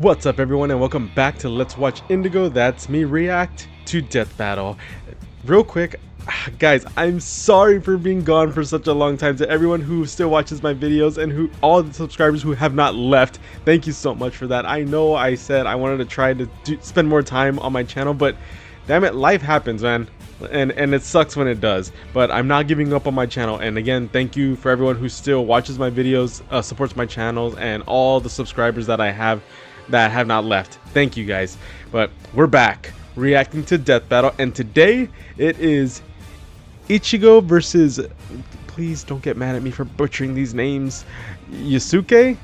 What's up everyone and welcome back to Let's Watch Indigo. That's me react to Death Battle. Real quick, guys, I'm sorry for being gone for such a long time. To everyone who still watches my videos and all the subscribers who have not left, thank you so much for that. I know I said I wanted to try to spend more time on my channel, but damn it, life happens, man. And it sucks when it does, but I'm not giving up on my channel. And again, thank you for everyone who still watches my videos, supports my channels, and all the subscribers that I have that have not left. Thank you guys. But we're back reacting to Death Battle, and today it is Ichigo versus, please don't get mad at me for butchering these names, Yusuke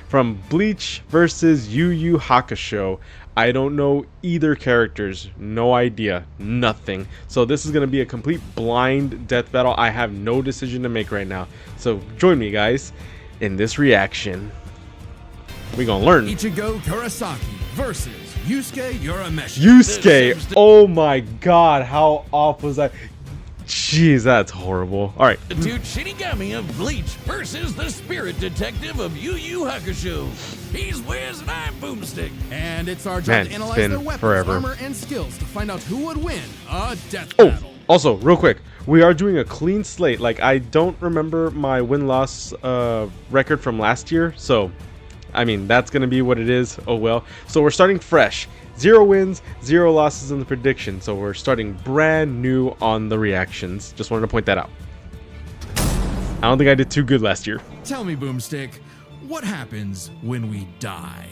from Bleach versus Yu Yu Hakusho. I don't know either characters, no idea, nothing. So this is gonna be a complete blind death battle. I have no decision to make right now. So join me guys in this reaction. We gonna learn. Ichigo Kurosaki versus Yusuke Urameshi. Yusuke, oh my god, how off was that? Jeez, that's horrible. All right. The dude Shinigami of Bleach versus the spirit detective of Yu Yu Hakusho. He's Wiz and I'm Boomstick. And it's our job to analyze their weapons, armor, and skills to find out who would win a death battle. Also, real quick, we are doing a clean slate. Like, I don't remember my win-loss record from last year, so I mean, that's gonna be what it is. Oh well. So we're starting fresh. 0 wins, 0 losses in the prediction. So we're starting brand new on the reactions. Just wanted to point that out. I don't think I did too good last year. Tell me, Boomstick, what happens when we die?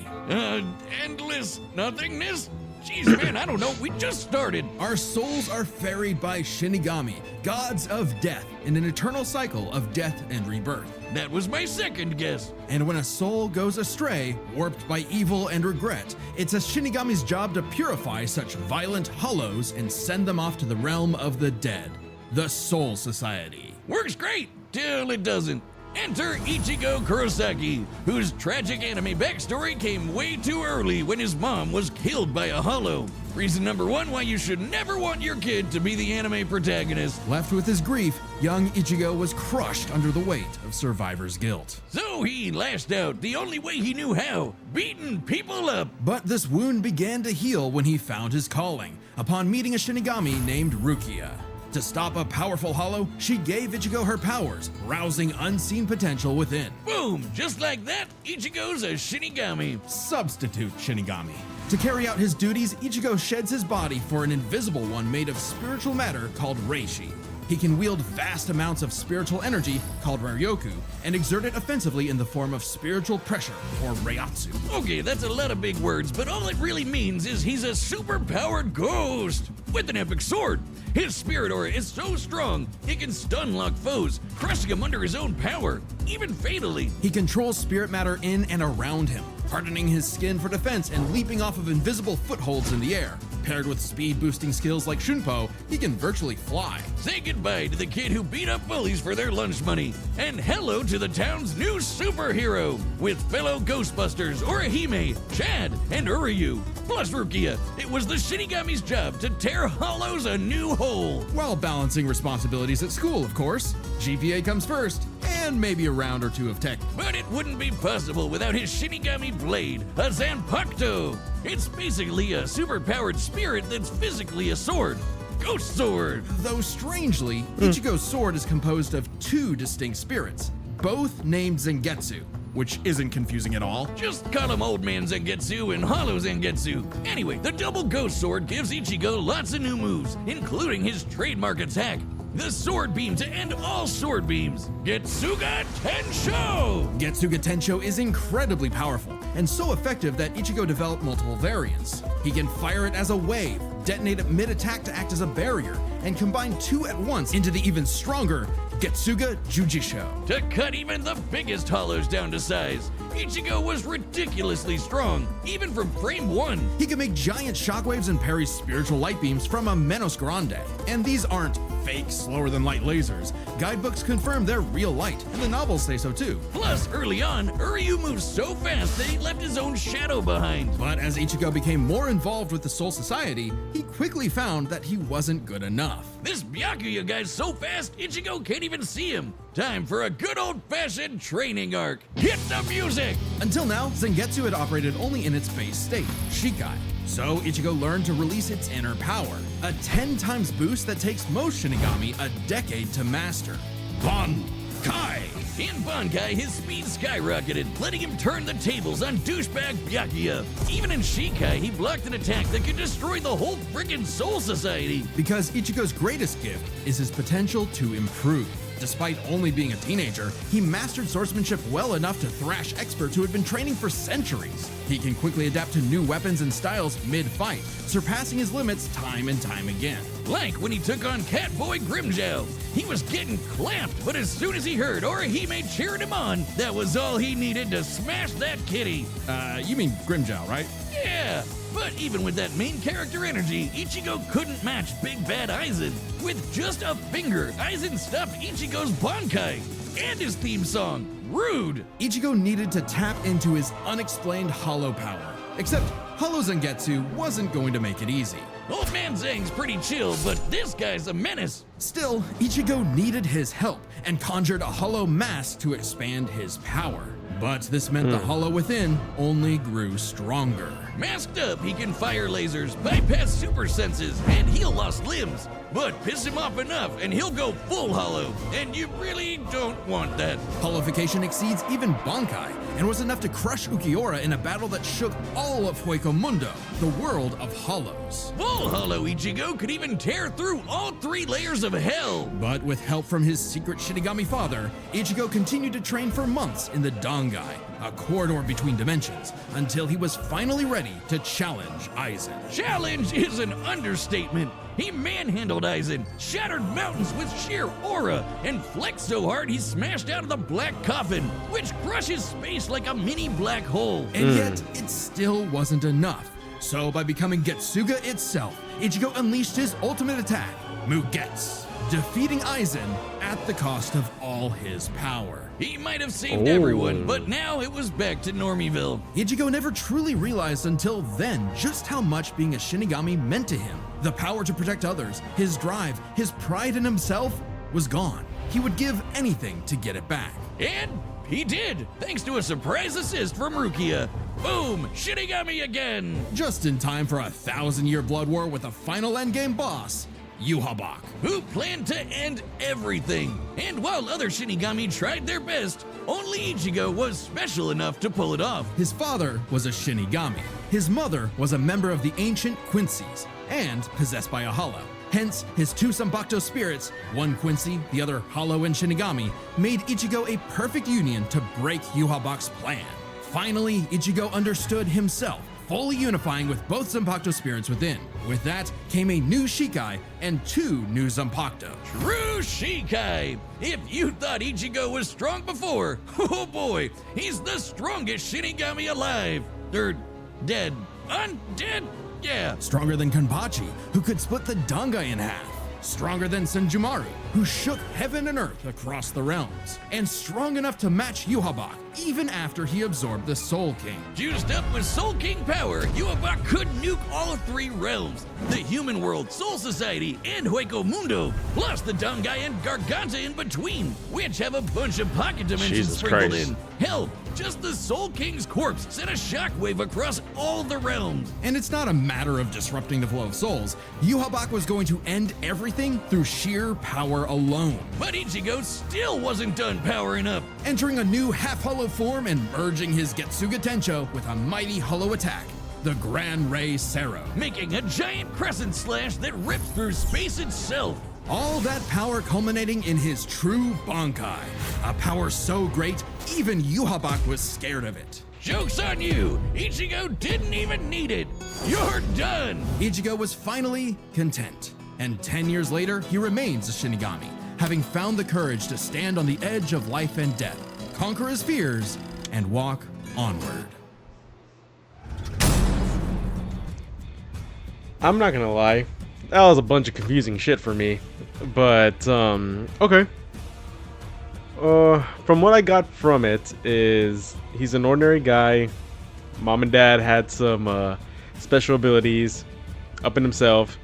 Endless nothingness? Jeez, man, I don't know. We just started. Our souls are ferried by Shinigami, gods of death, in an eternal cycle of death and rebirth. That was my second guess. And when a soul goes astray, warped by evil and regret, it's a Shinigami's job to purify such violent hollows and send them off to the realm of the dead, the Soul Society. Works great till it doesn't. Enter Ichigo Kurosaki, whose tragic anime backstory came way too early when his mom was killed by a hollow. Reason number 1 why you should never want your kid to be the anime protagonist. Left with his grief, young Ichigo was crushed under the weight of survivor's guilt. So he lashed out the only way he knew how, beating people up. But this wound began to heal when he found his calling, upon meeting a Shinigami named Rukia. To stop a powerful hollow, she gave Ichigo her powers, rousing unseen potential within. Boom! Just like that, Ichigo's a Shinigami. Substitute Shinigami. To carry out his duties, Ichigo sheds his body for an invisible one made of spiritual matter called Reishi. He can wield vast amounts of spiritual energy, called Ryoku, and exert it offensively in the form of spiritual pressure, or Reiatsu. Okay, that's a lot of big words, but all it really means is he's a super-powered ghost with an epic sword. His spirit aura is so strong, it can stun-lock foes, crushing them under his own power, even fatally. He controls spirit matter in and around him, hardening his skin for defense and leaping off of invisible footholds in the air. Paired with speed-boosting skills like Shunpo, he can virtually fly. Say goodbye to the kid who beat up bullies for their lunch money, and hello to the town's new superhero, with fellow Ghostbusters Orihime, Chad, and Uryu, plus Rukia. It was the Shinigami's job to tear hollows a new hole. While balancing responsibilities at school, of course. GPA comes first, and maybe a round or 2 of tech. But it wouldn't be possible without his Shinigami blade, a Zanpakuto. It's basically a super-powered spirit that's physically a sword. Ghost sword! Though strangely, Ichigo's sword is composed of 2 distinct spirits, both named Zangetsu, which isn't confusing at all. Just call him Old Man Zangetsu and Hollow Zangetsu. Anyway, the double ghost sword gives Ichigo lots of new moves, including his trademark attack, the sword beam to end all sword beams, Getsuga Tensho! Getsuga Tensho is incredibly powerful, and so effective that Ichigo developed multiple variants. He can fire it as a wave, detonate it mid-attack to act as a barrier, and combine 2 at once into the even stronger Getsuga Jujisho. To cut even the biggest hollows down to size, Ichigo was ridiculously strong, even from frame 1. He can make giant shockwaves and parry spiritual light beams from a Menos Grande. And these aren't fake, slower-than-light lasers. Guidebooks confirm they're real light, and the novels say so too. Plus, early on, Uryu moved so fast that he left his own shadow behind. But as Ichigo became more involved with the Soul Society, he quickly found that he wasn't good enough. This Byakuya guy's so fast, Ichigo can't even see him. Time for a good old-fashioned training arc. Hit the music! Until now, Zangetsu had operated only in its base state, Shikai. So Ichigo learned to release its inner power, a 10 times boost that takes most Shinigami a decade to master. Bankai! In Bankai, his speed skyrocketed, letting him turn the tables on douchebag Byakuya. Even in Shikai, he blocked an attack that could destroy the whole frickin' Soul Society. Because Ichigo's greatest gift is his potential to improve. Despite only being a teenager, he mastered swordsmanship well enough to thrash experts who had been training for centuries. He can quickly adapt to new weapons and styles mid-fight, surpassing his limits time and time again. Like when he took on Catboy Grimjow. He was getting clamped, but as soon as he heard Orihime cheering him on, that was all he needed to smash that kitty. You mean Grimjow, right? Yeah, but even with that main character energy, Ichigo couldn't match Big Bad Aizen. With just a finger, Aizen stopped Ichigo's Bankai and his theme song. Rude! Ichigo needed to tap into his unexplained hollow power. Except Hollow Zangetsu wasn't going to make it easy. Old Man Zang's pretty chill, but this guy's a menace. Still, Ichigo needed his help and conjured a hollow mask to expand his power. But this meant the hollow within only grew stronger. Masked up, he can fire lasers, bypass super senses, and heal lost limbs. But piss him off enough, and he'll go full hollow. And you really don't want that. Hollowification exceeds even Bankai, and was enough to crush Ukiura in a battle that shook all of Hueco Mundo, the world of hollows. Full hollow Ichigo could even tear through all 3 layers of hell. But with help from his secret Shinigami father, Ichigo continued to train for months in the Dangai, a corridor between dimensions, until he was finally ready to challenge Aizen. Challenge is an understatement. He manhandled Aizen, shattered mountains with sheer aura, and flexed so hard he smashed out of the black coffin, which crushes space like a mini black hole. And yet, it still wasn't enough. So by becoming Getsuga itself, Ichigo unleashed his ultimate attack, Mugetsu, defeating Aizen at the cost of all his power. He might have saved everyone, but now it was back to Normieville. Ichigo never truly realized until then just how much being a Shinigami meant to him. The power to protect others, his drive, his pride in himself was gone. He would give anything to get it back. And he did, thanks to a surprise assist from Rukia. Boom! Shinigami again! Just in time for a 1,000-year blood war with a final endgame boss, Yhwach, who planned to end everything. And while other Shinigami tried their best, only Ichigo was special enough to pull it off. His father was a Shinigami. His mother was a member of the ancient Quincy's and possessed by a hollow. Hence, his 2 Zanpakuto spirits, one Quincy, the other hollow and Shinigami, made Ichigo a perfect union to break Yhwach's plan. Finally, Ichigo understood himself, fully unifying with both Zanpakuto spirits within. With that came a new Shikai and 2 new Zanpakuto. True Shikai! If you thought Ichigo was strong before, oh boy, he's the strongest Shinigami alive. Dead. Undead? Yeah. Stronger than Kenpachi, who could split the Dangai in half. Stronger than Senjumaru, who shook heaven and earth across the realms. And strong enough to match Yhwach, even after he absorbed the Soul King. Juiced up with Soul King power, Yhwach could nuke all 3 realms. The human world, Soul Society, and Hueco Mundo, plus the Dangai and Garganta in between, which have a bunch of pocket dimensions sprinkled in. Hell, just the Soul King's corpse sent a shockwave across all the realms. And it's not a matter of disrupting the flow of souls. Yhwach was going to end everything through sheer power alone. But Ichigo still wasn't done powering up. Entering a new half-hollow form and merging his Getsuga Tencho with a mighty hollow attack, the Gran Ray Sero. Making a giant crescent slash that rips through space itself. All that power culminating in his true Bankai. A power so great, even Yhwach was scared of it. Joke's on you! Ichigo didn't even need it! You're done! Ichigo was finally content. And 10 years later, he remains a Shinigami, having found the courage to stand on the edge of life and death, conquer his fears, and walk onward. I'm not gonna lie, that was a bunch of confusing shit for me. But, okay. From what I got from it is he's an ordinary guy. Mom and dad had some special abilities up in himself.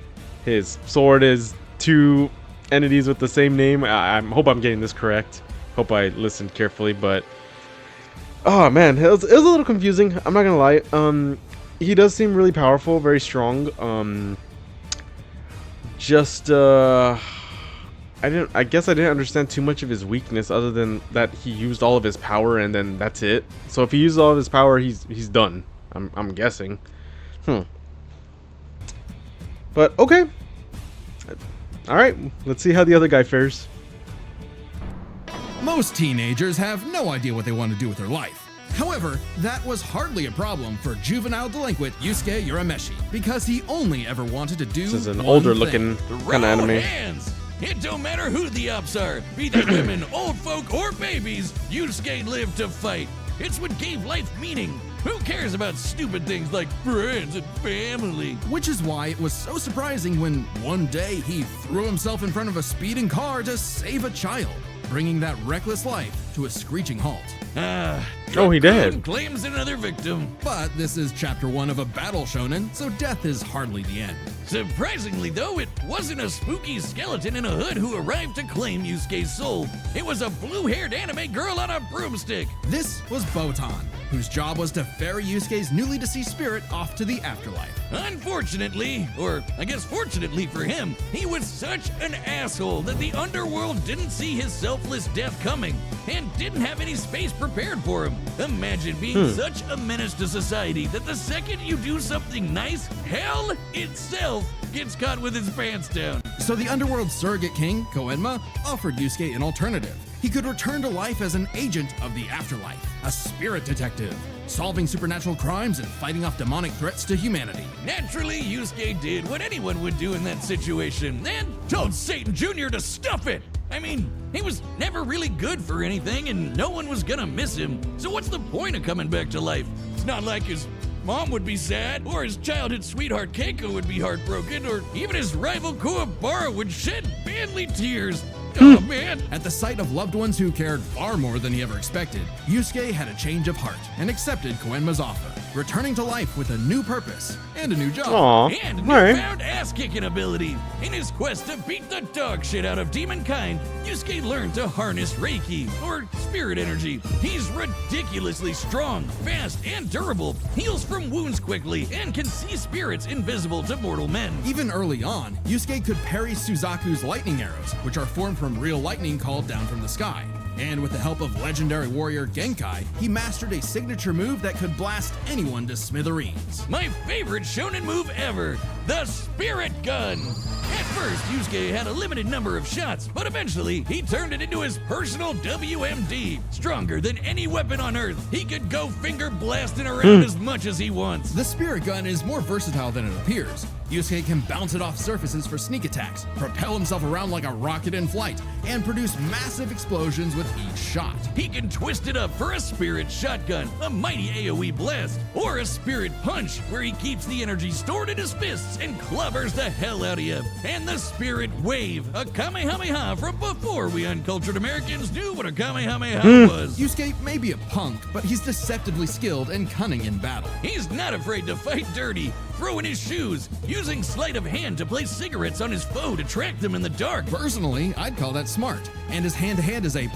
His sword is two entities with the same name. I hope I'm getting this correct. Hope I listened carefully, but oh man, it was a little confusing. I'm not gonna lie. He does seem really powerful, very strong. I guess I didn't understand too much of his weakness other than that he used all of his power and then that's it. So if he used all of his power, he's done. I'm guessing. But okay. All right, let's see how the other guy fares. Most teenagers have no idea what they want to do with their life. However, that was hardly a problem for juvenile delinquent Yusuke Urameshi, because he only ever wanted to do This is an one older thing. looking Throw kind of anime. hands. It don't matter who the ops are, be they women, old folk, or babies, Yusuke lived to fight. It's what gave life meaning. Who cares about stupid things like friends and family? Which is why it was so surprising when one day he threw himself in front of a speeding car to save a child, bringing that reckless life to a screeching halt. Oh, he did. Raccoon claims another victim. But this is chapter 1 of a battle shonen, so death is hardly the end. Surprisingly, though, it wasn't a spooky skeleton in a hood who arrived to claim Yusuke's soul. It was a blue-haired anime girl on a broomstick. This was Botan, whose job was to ferry Yusuke's newly deceased spirit off to the afterlife. Unfortunately, or I guess fortunately for him, he was such an asshole that the underworld didn't see his selfless death coming and didn't have any space prepared for him. Imagine being such a menace to society that the second you do something nice, hell itself gets caught with its pants down. So the underworld surrogate king, Koenma, offered Yusuke an alternative. He could return to life as an agent of the afterlife, a spirit detective, solving supernatural crimes and fighting off demonic threats to humanity. Naturally, Yusuke did what anyone would do in that situation and told Satan Jr. to stuff it. I mean, he was never really good for anything and no one was gonna miss him. So what's the point of coming back to life? It's not like his mom would be sad, or his childhood sweetheart Keiko would be heartbroken, or even his rival Kuwabara would shed manly tears. Oh man. At the sight of loved ones who cared far more than he ever expected, Yusuke had a change of heart and accepted Koenma's offer, returning to life with a new purpose and a new job. Aw, And alright. newfound ass-kicking ability. In his quest to beat the dog shit out of demonkind, Yusuke learned to harness Reiki, or spirit energy. He's ridiculously strong, fast, and durable, heals from wounds quickly, and can see spirits invisible to mortal men. Even early on, Yusuke could parry Suzaku's lightning arrows, which are formed from real lightning called down from the sky. And with the help of legendary warrior Genkai, he mastered a signature move that could blast anyone to smithereens. My favorite shonen move ever, the Spirit Gun. At first, Yusuke had a limited number of shots, but eventually he turned it into his personal WMD. Stronger than any weapon on Earth, he could go finger blasting around as much as he wants. The spirit gun is more versatile than it appears. Yusuke can bounce it off surfaces for sneak attacks, propel himself around like a rocket in flight, and produce massive explosions with each shot. He can twist it up for a Spirit Shotgun, a mighty AoE blast, or a Spirit Punch, where he keeps the energy stored in his fists and clobbers the hell out of you. And the Spirit Wave, a Kamehameha from before we uncultured Americans knew what a Kamehameha was. Yusuke may be a punk, but he's deceptively skilled and cunning in battle. He's not afraid to fight dirty, throwing his shoes, using sleight of hand to place cigarettes on his foe to track them in the dark. Personally, I'd call that smart, and his hand-to-hand is A+.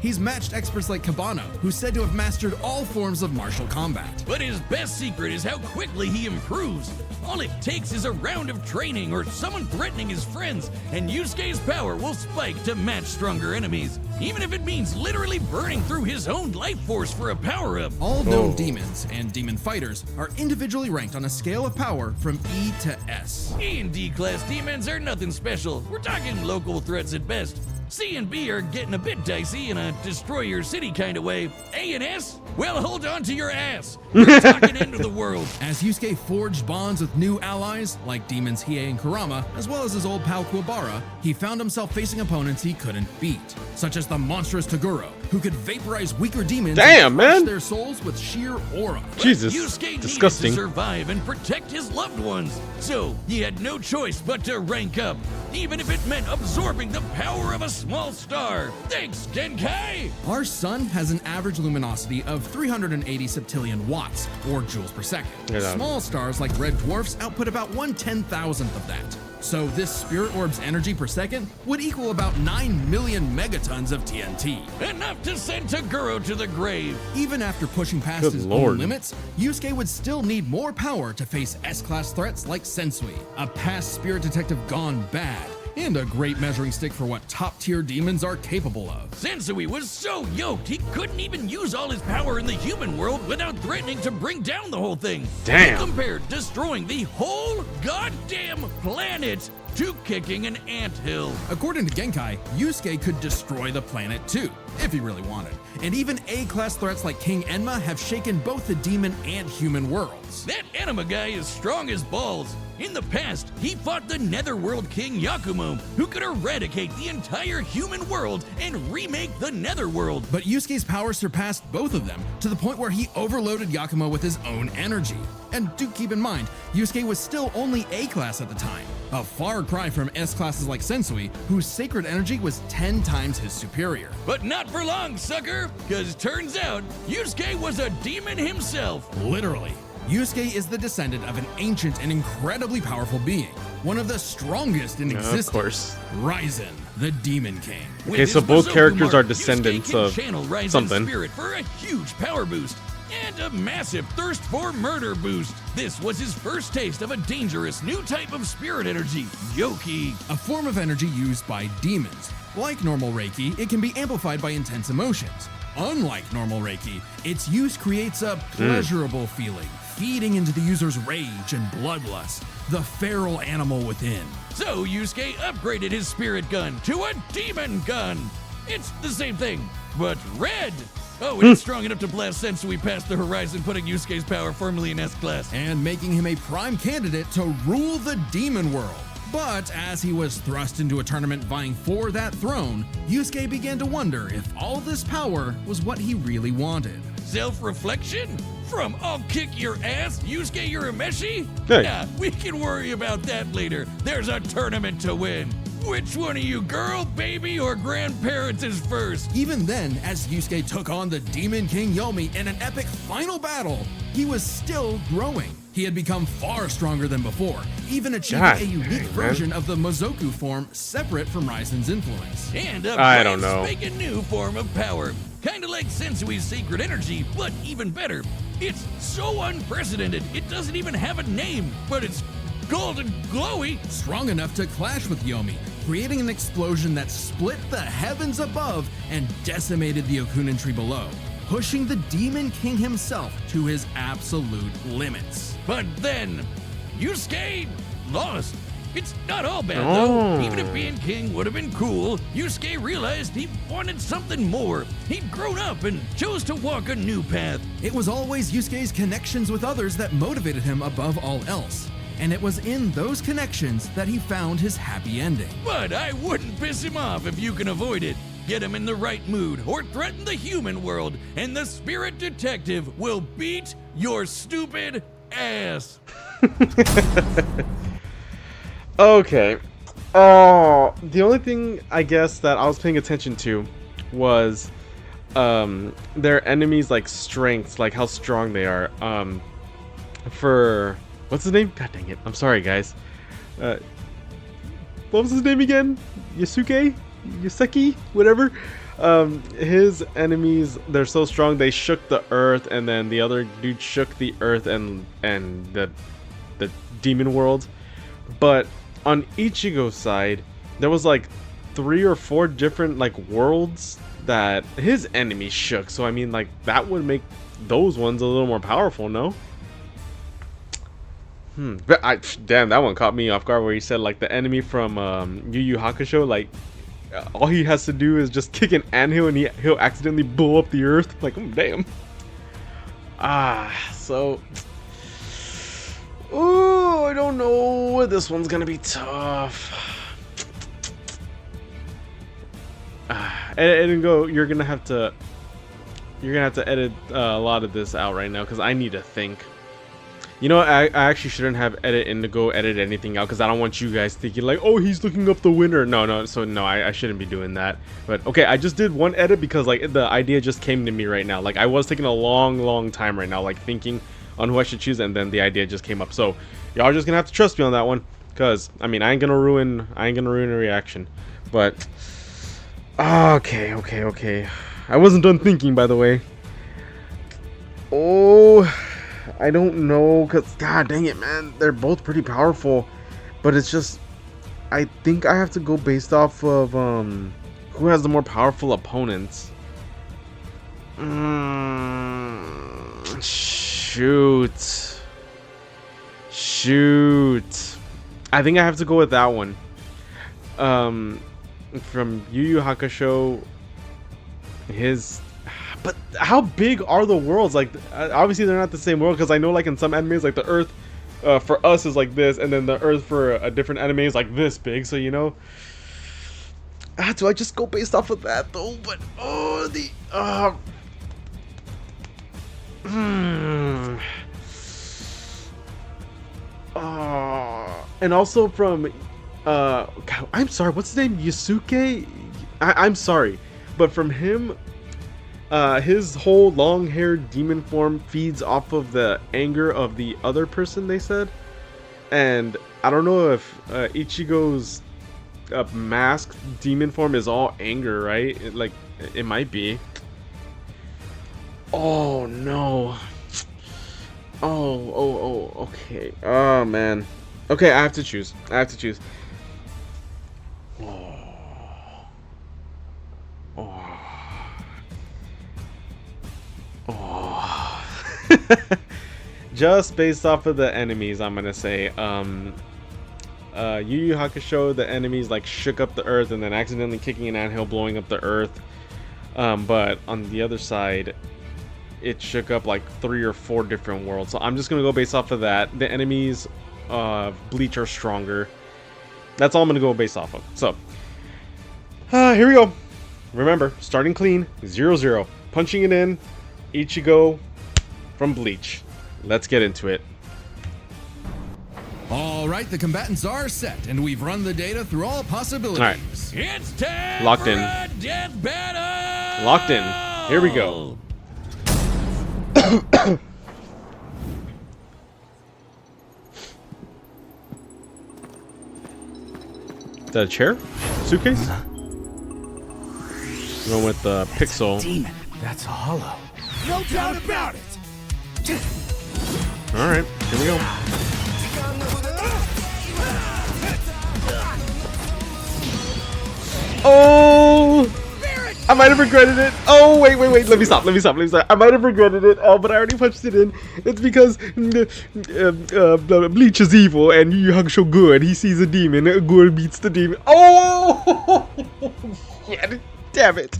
He's matched experts like Kabano, who's said to have mastered all forms of martial combat. But his best secret is how quickly he improves. All it takes is a round of training or someone threatening his friends, and Yusuke's power will spike to match stronger enemies, even if it means literally burning through his own life force for a power-up. All known demons and demon fighters are individually ranked on a scale of power from E to S. E and D class demons are nothing special. We're talking local threats at best. C and B are getting a bit dicey in a destroy your city kind of way. A and S? Well, hold on to your ass. We're talking end of the world. As Yusuke forged bonds with new allies, like demons Hiei and Kurama, as well as his old pal Kuwabara, he found himself facing opponents he couldn't beat, such as the monstrous Toguro, who could vaporize weaker demons Damn, and crush man. their souls with sheer aura. Jesus, Yusuke disgusting. needed to survive and protect his loved ones, so he had no choice but to rank up, even if it meant absorbing the power of a small star. Thanks, Genkai! Our sun has an average luminosity of 380 septillion watts, or joules per second. Yeah. Small stars like red dwarfs output about 1/10,000th of that. So this spirit orb's energy per second would equal about 9 million megatons of TNT. Enough to send Toguro to the grave. Even after pushing past Good his lord. own limits, Yusuke would still need more power to face S-class threats like Sensui, a past spirit detective gone bad, and a great measuring stick for what top-tier demons are capable of. Sensui was so yoked, he couldn't even use all his power in the human world without threatening to bring down the whole thing. Damn. He compared destroying the whole goddamn planet to kicking an anthill. According to Genkai, Yusuke could destroy the planet too, if he really wanted. And even A-class threats like King Enma have shaken both the demon and human worlds. That anima guy is strong as balls. In the past, he fought the Netherworld King Yakumo, who could eradicate the entire human world and remake the Netherworld. But Yusuke's power surpassed both of them to the point where he overloaded Yakumo with his own energy. And do keep in mind, Yusuke was still only A-class at the time, a far cry from S-classes like Sensui, whose sacred energy was 10 times his superior. But not for long, sucker, because turns out Yusuke was a demon himself. Literally. Yusuke is the descendant of an ancient and incredibly powerful being, one of the strongest in existence. Of course. Ryzen, the Demon King. Okay, so both characters are descendants of something. Spirit for a huge power boost and a massive thirst for murder boost. This was his first taste of a dangerous new type of spirit energy, Yoki. A form of energy used by demons. Like normal Reiki, it can be amplified by intense emotions. Unlike normal Reiki, its use creates a pleasurable feeling, feeding into the user's rage and bloodlust, the feral animal within. So Yusuke upgraded his spirit gun to a demon gun. It's the same thing, but red. Oh, it's strong enough to blast Sensui past the horizon, putting Yusuke's power firmly in S-class. And making him a prime candidate to rule the demon world. But as he was thrust into a tournament vying for that throne, Yusuke began to wonder if all this power was what he really wanted. Self-reflection? From I'll kick your ass, Yusuke Urameshi? Hey. Yeah, we can worry about that later. There's a tournament to win. Which one of you, girl, baby, or grandparents is first? Even then, as Yusuke took on the Demon King Yomi in an epic final battle, he was still growing. He had become far stronger than before, even achieving God a unique dang, version of the Mozoku form separate from Ryzen's influence. And a I don't brand know. spanking new form of power. Kinda like Sensui's sacred energy, but even better. It's so unprecedented, it doesn't even have a name, but it's golden glowy. Strong enough to clash with Yomi, creating an explosion that split the heavens above and decimated the Okunin tree below, pushing the Demon King himself to his absolute limits. But then, Yusuke lost. It's not all bad, Oh. though. Even if being king would have been cool, Yusuke realized he wanted something more. He'd grown up and chose to walk a new path. It was always Yusuke's connections with others that motivated him above all else. And it was in those connections that he found his happy ending. But I wouldn't piss him off if you can avoid it. Get him in the right mood or threaten the human world, and the spirit detective will beat your stupid ass. Okay. Oh, the only thing I guess that I was paying attention to was their enemies' like strengths, like how strong they are. For what's his name? God dang it! I'm sorry, guys. What was his name again? Yusuke? Yuseki? Whatever. His enemies, they're so strong they shook the earth, and then the other dude shook the earth and the demon world. But on Ichigo's side, there was like 3 or 4 different like worlds that his enemies shook. So I mean, like that would make those ones a little more powerful, no? But damn, that one caught me off guard where he said like the enemy from Yu Yu Hakusho, like all he has to do is just kick an anthill and he'll accidentally blow up the earth. Like, oh, damn. So ooh, I don't know. This one's gonna be tough. And go. You're gonna have to edit a lot of this out right now because I need to think. You know, I actually shouldn't have Indigo edit anything out because I don't want you guys thinking like, oh, he's looking up the winner. No, so no, I shouldn't be doing that. But okay, I just did one edit because like the idea just came to me right now. Like I was taking a long time right now, like thinking on who I should choose, and then the idea just came up. So y'all just gonna have to trust me on that one, because I mean I ain't gonna ruin a reaction. But okay. I wasn't done thinking, by the way. Oh, I don't know, because god dang it, man, they're both pretty powerful, but it's just I think I have to go based off of who has the more powerful opponents. Shoot, I think I have to go with that one. From Yu Yu Hakusho, but how big are the worlds? Like obviously they're not the same world, because I know like in some animes like the Earth for us is like this, and then the Earth for a different anime is like this big. So you know, do I just go based off of that though? But and also from God, I'm sorry, what's his name? Yusuke? I'm sorry, but from him, his whole long-haired demon form feeds off of the anger of the other person, they said. And I don't know if Ichigo's masked demon form is all anger, right? It might be. Oh no. Oh, okay. Oh man. Okay, I have to choose. Just based off of the enemies, I'm gonna say Yu Yu Hakusho, the enemies like shook up the earth and then accidentally kicking an anthill, blowing up the earth. But on the other side, it shook up like 3 or 4 different worlds. So I'm just gonna go based off of that. The enemies Bleach are stronger. That's all I'm gonna go based off of. So here we go. Remember, starting clean, 0-0. Punching it in, Ichigo from Bleach. Let's get into it. All right, the combatants are set, and we've run the data through all possibilities. All right. It's time Locked for in. a death battle! Locked in. Here we go. Is that a chair? Suitcase? Going with the pixel. Demon. That's a hollow. No doubt about it. Alright, here we go. Oh! I might have regretted it. Oh, wait. Let me stop. I might have regretted it. Oh, but I already punched it in. It's because Bleach is evil and Yu Yu Hakusho good. He sees a demon. Good beats the demon. Oh! Yeah, damn it.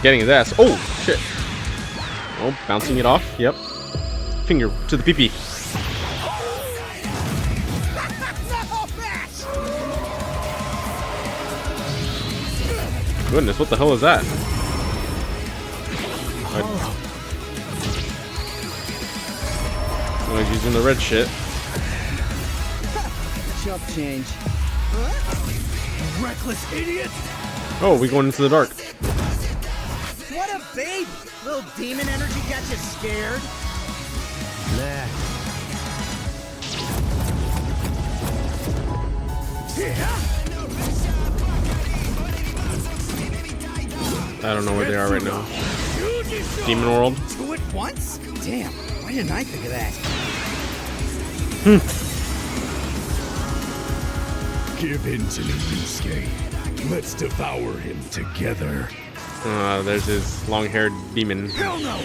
Getting his ass. Oh, shit. Oh, bouncing it off. Yep. Finger to the pee-pee. Goodness, what the hell is that? Oh, he's using the red shit. Chump change. Reckless idiot! Oh, we going into the dark. What a baby! Little demon energy got you scared? Nah. I don't know where they are right now. Demon World. 2 at once? Damn, why didn't I think of that? Give in to me, Yusuke. Let's devour him together. There's his long-haired demon. Hell no!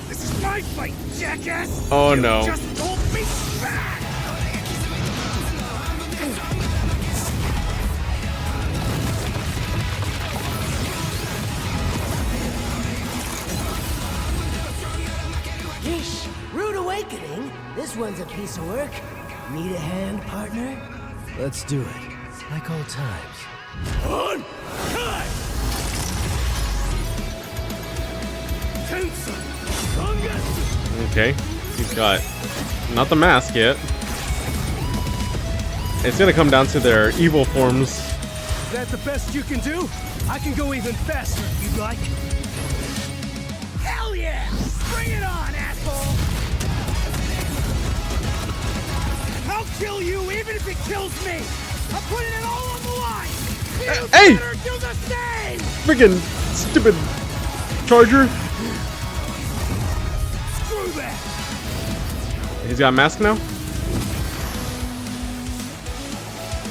This is my fight, jackass! Oh no. Just hold me back! Yeesh, rude awakening. This one's a piece of work. Need a hand, partner? Let's do it, like old times. On time! Tensa! Gangetsu! Okay, he's got not the mask yet. It's gonna come down to their evil forms. Is that the best you can do? I can go even faster if you'd like. Hell yeah! Bring it on, asshole! I'll kill you even if it kills me! I'm putting it all on the line! You Hey! better do the same! Freaking stupid charger. Screw that! He's got a mask now?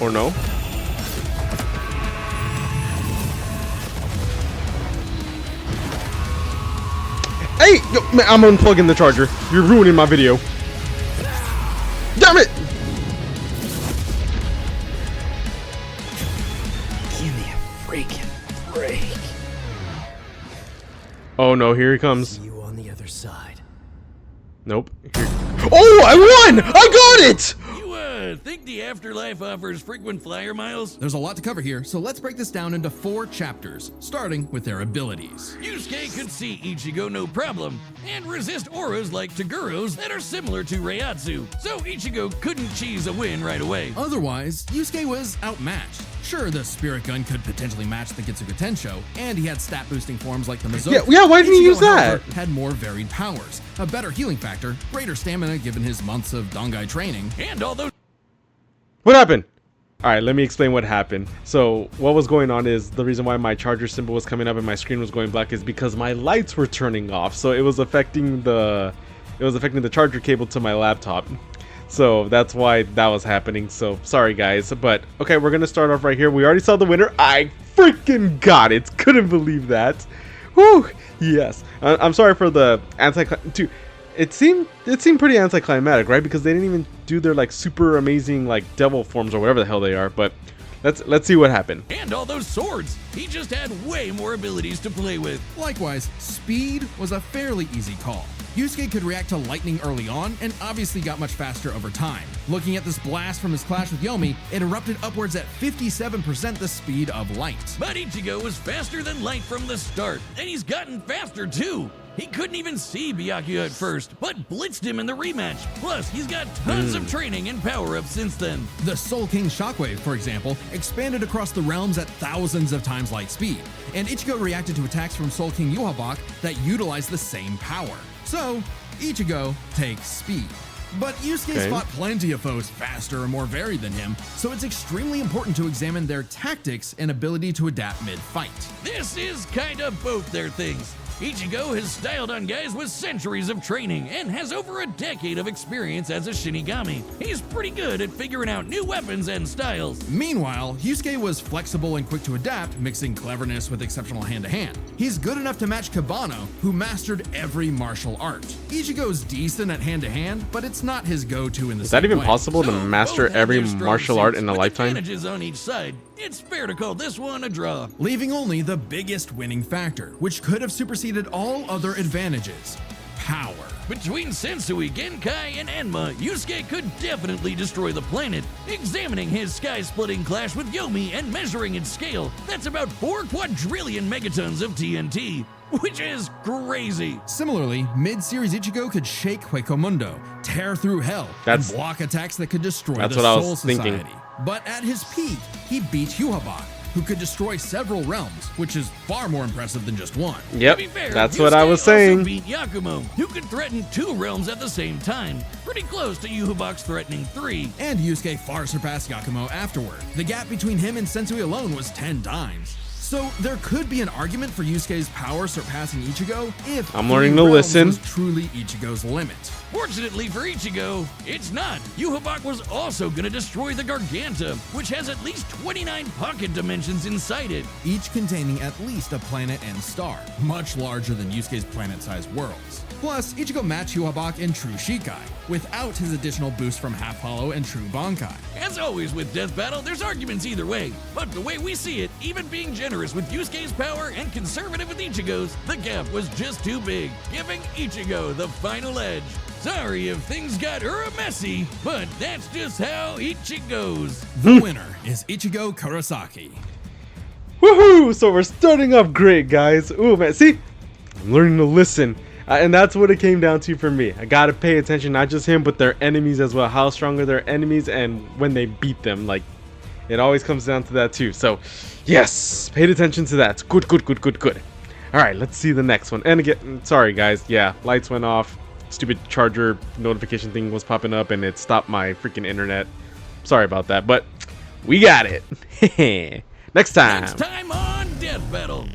Or no? Hey! Yo, man, I'm unplugging the charger. You're ruining my video. Damn it! Give me a freaking break. Oh no, here he comes. See you on the other side. Nope. Here. Oh, I won! I got it! You think the afterlife offers frequent flyer miles? There's a lot to cover here, so let's break this down into 4 chapters, starting with their abilities. Yusuke could see Ichigo no problem, and resist auras like Togoro's that are similar to Reiatsu, so Ichigo couldn't cheese a win right away. Otherwise, Yusuke was outmatched. Sure, the Spirit Gun could potentially match the Getsuga Tensho, and he had stat-boosting forms like the Mizoki. Yeah, why didn't he use however, that? Had more varied powers, a better healing factor, greater stamina given his months of Dangai training, And all those What happened? Alright, let me explain what happened. So, what was going on is the reason why my charger symbol was coming up and my screen was going black is because my lights were turning off. So it was affecting the charger cable to my laptop. So that's why that was happening. So sorry guys, but okay, we're gonna start off right here. We already saw the winner. I freaking got it. Couldn't believe that. Whew. Yes. I'm sorry for the dude. It seemed pretty anticlimactic, right? Because they didn't even do their like super amazing like devil forms or whatever the hell they are. But let's see what happened. and all those swords. He just had way more abilities to play with. Likewise, speed was a fairly easy call. Yusuke could react to lightning early on, and obviously got much faster over time. Looking at this blast from his clash with Yomi, it erupted upwards at 57% the speed of light. But Ichigo was faster than light from the start, and he's gotten faster too. He couldn't even see Byakuya at first, but blitzed him in the rematch. Plus, he's got tons of training and power-ups since then. The Soul King Shockwave, for example, expanded across the realms at thousands of times light speed, and Ichigo reacted to attacks from Soul King Yuhabak that utilized the same power. So, Ichigo takes speed. But Yusuke's fought plenty of foes faster and more varied than him, so it's extremely important to examine their tactics and ability to adapt mid-fight. This is kind of both their things. Ichigo has styled on guys with centuries of training and has over a decade of experience as a Shinigami. He's pretty good at figuring out new weapons and styles. Meanwhile, Yusuke was flexible and quick to adapt, mixing cleverness with exceptional hand-to-hand. He's good enough to match Kabano, who mastered every martial art. Ichigo's decent at hand-to-hand, but it's not his go-to in the Is same that even way. possible to So, master both have every their strong martial art suits, in a with lifetime? advantages on each side. It's fair to call this one a draw. Leaving only the biggest winning factor, which could have superseded all other advantages: power. Between Sensui, Genkai, and Enma, Yusuke could definitely destroy the planet. Examining his sky-splitting clash with Yomi and measuring its scale, that's about 4 quadrillion megatons of TNT, which is crazy. Similarly, mid-series Ichigo could shake Huecomundo, tear through hell, and block attacks that could destroy That's the what I Soul was thinking. Society. But at his peak, he beat Yuhabak, who could destroy several realms, which is far more impressive than just one. Yep, To be fair, that's what I Yusuke was also saying. beat Yakumo, who could threaten 2 realms at the same time, pretty close to Yuhabak's threatening 3. And Yusuke far surpassed Yakumo afterward. The gap between him and Sensui alone was 10 times. So there could be an argument for Yusuke's power surpassing Ichigo if I'm learning 3 to realms listen. was truly Ichigo's limit. Fortunately for Ichigo, it's not. Yuhabak was also gonna destroy the Garganta, which has at least 29 pocket dimensions inside it. Each containing at least a planet and star, much larger than Yusuke's planet-sized worlds. Plus, Ichigo matched Yuhabak in True Shikai, without his additional boost from Half Hollow and True Bankai. As always with Death Battle, there's arguments either way, but the way we see it, even being generous with Yusuke's power and conservative with Ichigo's, the gap was just too big, giving Ichigo the final edge. Sorry if things got messy, but that's just how Ichigo goes. The winner is Ichigo Kurosaki. Woohoo! So we're starting off great, guys. Ooh, man, see? I'm learning to listen. And that's what it came down to for me. I gotta pay attention, not just him, but their enemies as well. How strong are their enemies and when they beat them. Like, it always comes down to that too. So, yes, paid attention to that. Good, good, good, good, good. Alright, let's see the next one. And again, sorry guys, yeah, lights went off. Stupid charger notification thing was popping up and it stopped my freaking internet. Sorry about that, but we got it. Next time. Next time on Death Battle.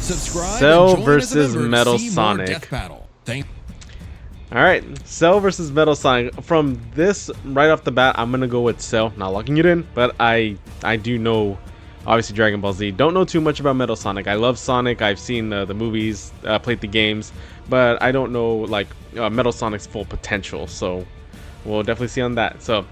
Subscribe Cell and join versus as a member Metal to see more Sonic. Death Battle. Alright, Cell versus Metal Sonic. From this, right off the bat, I'm gonna go with Cell. Not locking it in, but I do know, obviously, Dragon Ball Z. Don't know too much about Metal Sonic. I love Sonic. I've seen the movies, played the games, but I don't know, like, Metal Sonic's full potential. So, we'll definitely see on that. So,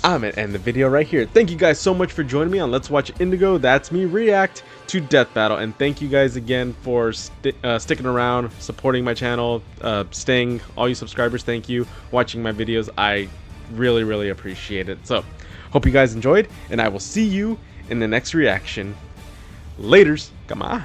I'm gonna end the video right here. Thank you guys so much for joining me on Let's Watch Indigo. That's me react to Death Battle, and thank you guys again for sticking around, supporting my channel, staying, all you subscribers, thank you, watching my videos. I really appreciate it. So hope you guys enjoyed, and I will see you in the next reaction. Laters. Come on.